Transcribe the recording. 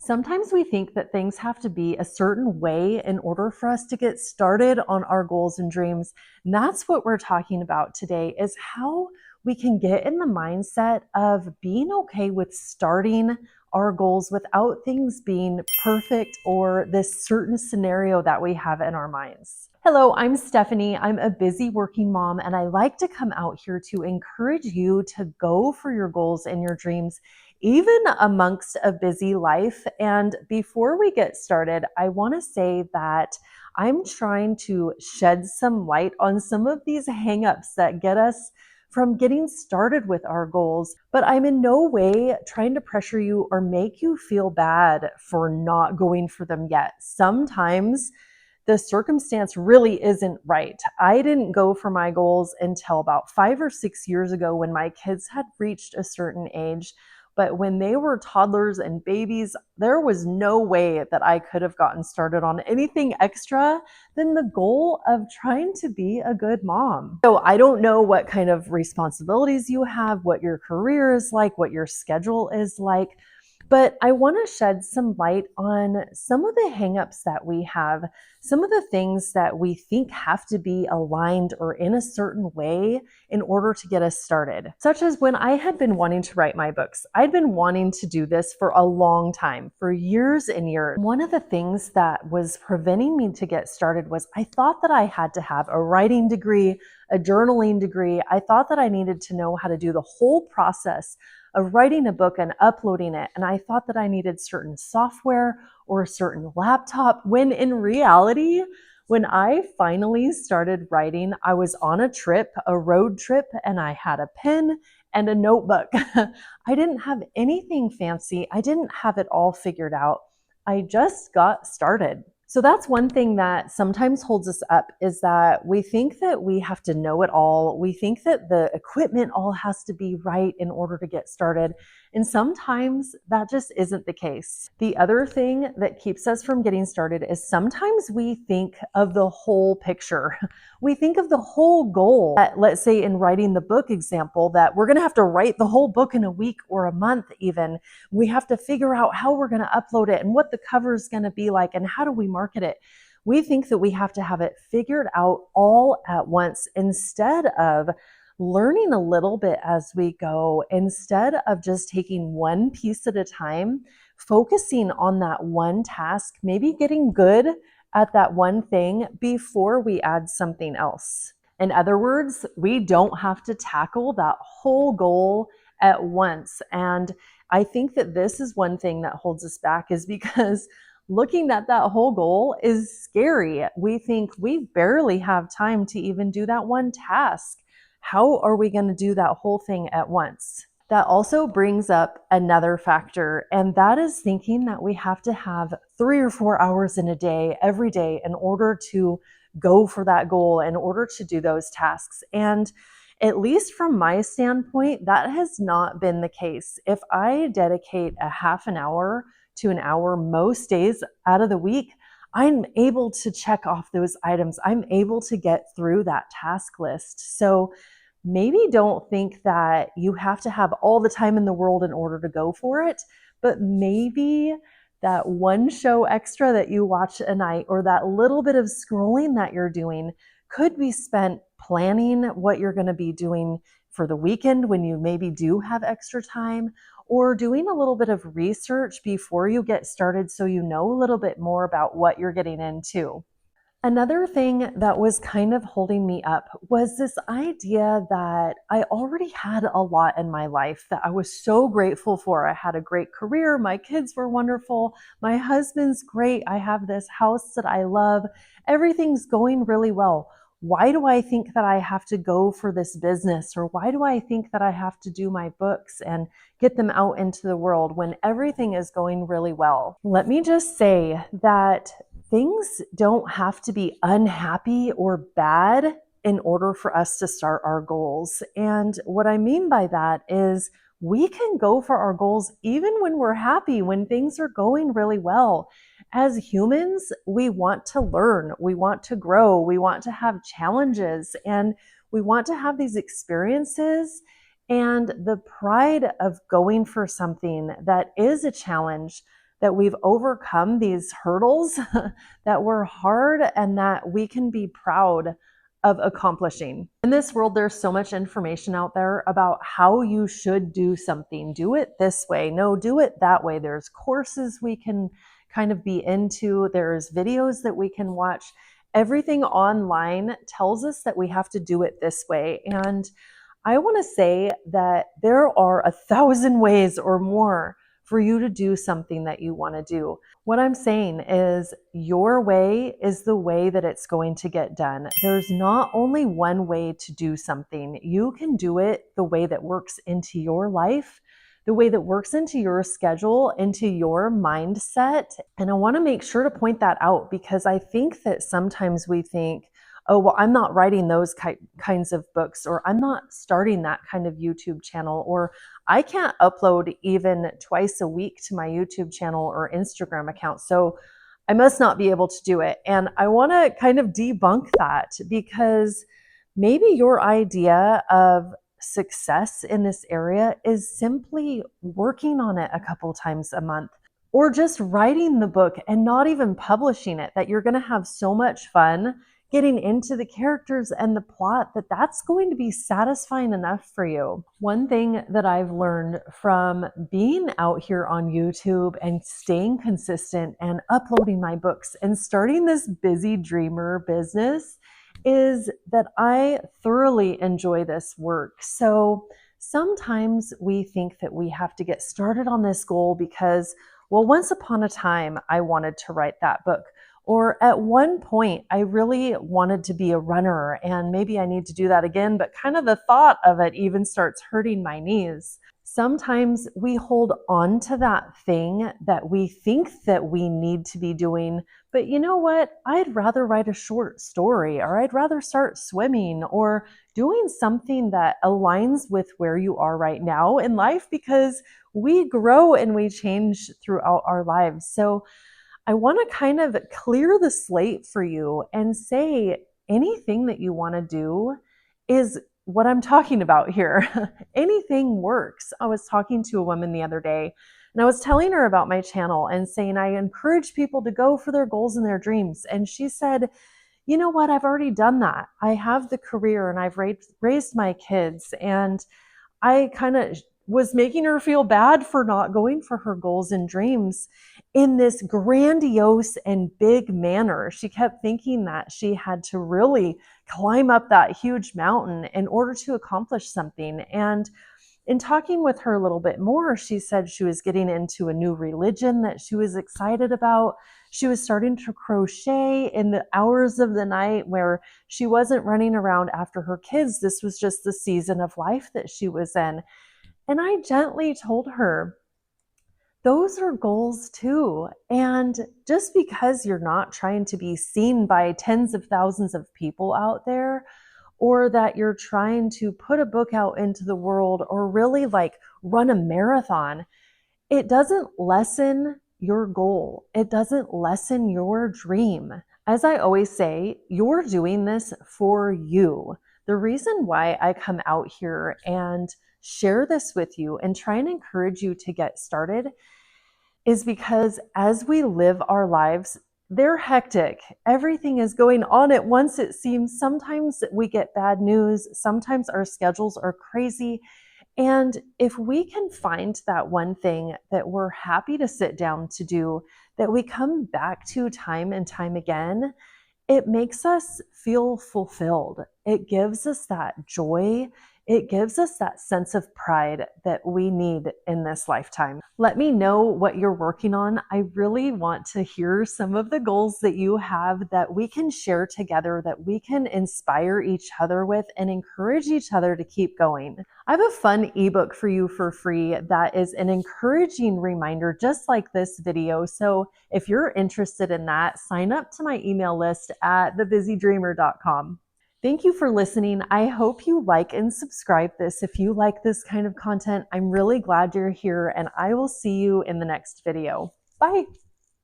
Sometimes we think that things have to be a certain way in order for us to get started on our goals and dreams. And that's what we're talking about today is how we can get in the mindset of being okay with starting our goals without things being perfect or this certain scenario that we have in our minds. Hello, I'm Stephanie. I'm a busy working mom, and I like to come out here to encourage you to go for your goals and your dreams even amongst a busy life. And before we get started, I want to say that I'm trying to shed some light on some of these hangups that get us from getting started with our goals, but I'm in no way trying to pressure you or make you feel bad for not going for them yet. Sometimes the circumstance really isn't right. I didn't go for my goals until about 5 or 6 years ago when my kids had reached a certain age. But when they were toddlers and babies, there was no way that I could have gotten started on anything extra than the goal of trying to be a good mom. So I don't know what kind of responsibilities you have, what your career is like, what your schedule is like. But I want to shed some light on some of the hangups that we have, some of the things that we think have to be aligned or in a certain way in order to get us started. Such as when I had been wanting to write my books. I'd been wanting to do this for a long time, for years and years. One of the things that was preventing me to get started was I thought that I had to have a writing degree, a journaling degree. I thought that I needed to know how to do the whole process of writing a book and uploading it. And I thought that I needed certain software or a certain laptop, when in reality, when I finally started writing, I was on a trip, a road trip, and I had a pen and a notebook. I didn't have anything fancy. I didn't have it all figured out. I just got started. So that's one thing that sometimes holds us up, is that we think that we have to know it all. We think that the equipment all has to be right in order to get started. And sometimes that just isn't the case. The other thing that keeps us from getting started is sometimes we think of the whole picture. We think of the whole goal. That, let's say in writing the book example, that we're going to have to write the whole book in a week or a month even. We have to figure out how we're going to upload it and what the cover is going to be like and how do we market it. We think that we have to have it figured out all at once instead of learning a little bit as we go, instead of just taking one piece at a time, focusing on that one task, maybe getting good at that one thing before we add something else. In other words, we don't have to tackle that whole goal at once. And I think that this is one thing that holds us back, is because looking at that whole goal is scary. We think we barely have time to even do that one task. How are we going to do that whole thing at once? That also brings up another factor, and that is thinking that we have to have 3 or 4 hours in a day, every day, in order to go for that goal, in order to do those tasks. And at least from my standpoint, that has not been the case. If I dedicate a half an hour to an hour most days out of the week, I'm able to check off those items. I'm able to get through that task list. So maybe don't think that you have to have all the time in the world in order to go for it, but maybe that one show extra that you watch a night, or that little bit of scrolling that you're doing, could be spent planning what you're going to be doing for the weekend when you maybe do have extra time, or doing a little bit of research before you get started so you know a little bit more about what you're getting into. Another thing that was kind of holding me up was this idea that I already had a lot in my life that I was so grateful for. I had a great career. My kids were wonderful. My husband's great. I have this house that I love. Everything's going really well. Why do I think that I have to go for this business? Or why do I think that I have to do my books and get them out into the world when everything is going really well? Let me just say that things don't have to be unhappy or bad in order for us to start our goals. And what I mean by that is we can go for our goals even when we're happy, when things are going really well. As humans, we want to learn, we want to grow, we want to have challenges, and we want to have these experiences. And the pride of going for something that is a challenge, that we've overcome these hurdles that were hard and that we can be proud of accomplishing. In this world, there's so much information out there about how you should do something. Do it this way. No, do it that way. There's courses we can kind of be into. There's videos that we can watch. Everything online tells us that we have to do it this way. And I want to say that there are 1,000 ways or more for you to do something that you want to do. What I'm saying is your way is the way that it's going to get done. There's not only one way to do something. You can do it the way that works into your life, the way that works into your schedule, into your mindset. And I want to make sure to point that out because I think that sometimes we think, oh, well, I'm not writing those kinds of books, or I'm not starting that kind of YouTube channel, or I can't upload even twice a week to my YouTube channel or Instagram account, so I must not be able to do it. And I want to kind of debunk that because maybe your idea of success in this area is simply working on it a couple times a month, or just writing the book and not even publishing it, that you're going to have so much fun getting into the characters and the plot that that's going to be satisfying enough for you. One thing that I've learned from being out here on YouTube and staying consistent and uploading my books and starting this busy dreamer business is that I thoroughly enjoy this work. So sometimes we think that we have to get started on this goal because, well, once upon a time, I wanted to write that book. Or at one point, I really wanted to be a runner and maybe I need to do that again, but kind of the thought of it even starts hurting my knees. Sometimes we hold on to that thing that we think that we need to be doing, but you know what? I'd rather write a short story, or I'd rather start swimming, or doing something that aligns with where you are right now in life, because we grow and we change throughout our lives. So I want to kind of clear the slate for you and say anything that you want to do is what I'm talking about here. Anything works. I was talking to a woman the other day and I was telling her about my channel and saying I encourage people to go for their goals and their dreams. And she said, you know what? I've already done that. I have the career and I've raised my kids, and I kind of was making her feel bad for not going for her goals and dreams in this grandiose and big manner. She kept thinking that she had to really climb up that huge mountain in order to accomplish something. And in talking with her a little bit more, she said she was getting into a new religion that she was excited about. She was starting to crochet in the hours of the night where she wasn't running around after her kids. This was just the season of life that she was in. And I gently told her, those are goals too. And just because you're not trying to be seen by tens of thousands of people out there, or that you're trying to put a book out into the world, or really like run a marathon, it doesn't lessen your goal. It doesn't lessen your dream. As I always say, you're doing this for you. The reason why I come out here and share this with you and try and encourage you to get started is because as we live our lives, they're hectic. Everything is going on at once, it seems. Sometimes we get bad news. Sometimes our schedules are crazy. And if we can find that one thing that we're happy to sit down to do, that we come back to time and time again, it makes us feel fulfilled. It gives us that joy. It gives us that sense of pride that we need in this lifetime. Let me know what you're working on. I really want to hear some of the goals that you have that we can share together, that we can inspire each other with and encourage each other to keep going. I have a fun ebook for you for free that is an encouraging reminder, just like this video. So if you're interested in that, sign up to my email list at thebusydreamer.com. Thank you for listening. I hope you like and subscribe this if you like this kind of content. I'm really glad you're here, and I will see you in the next video. Bye.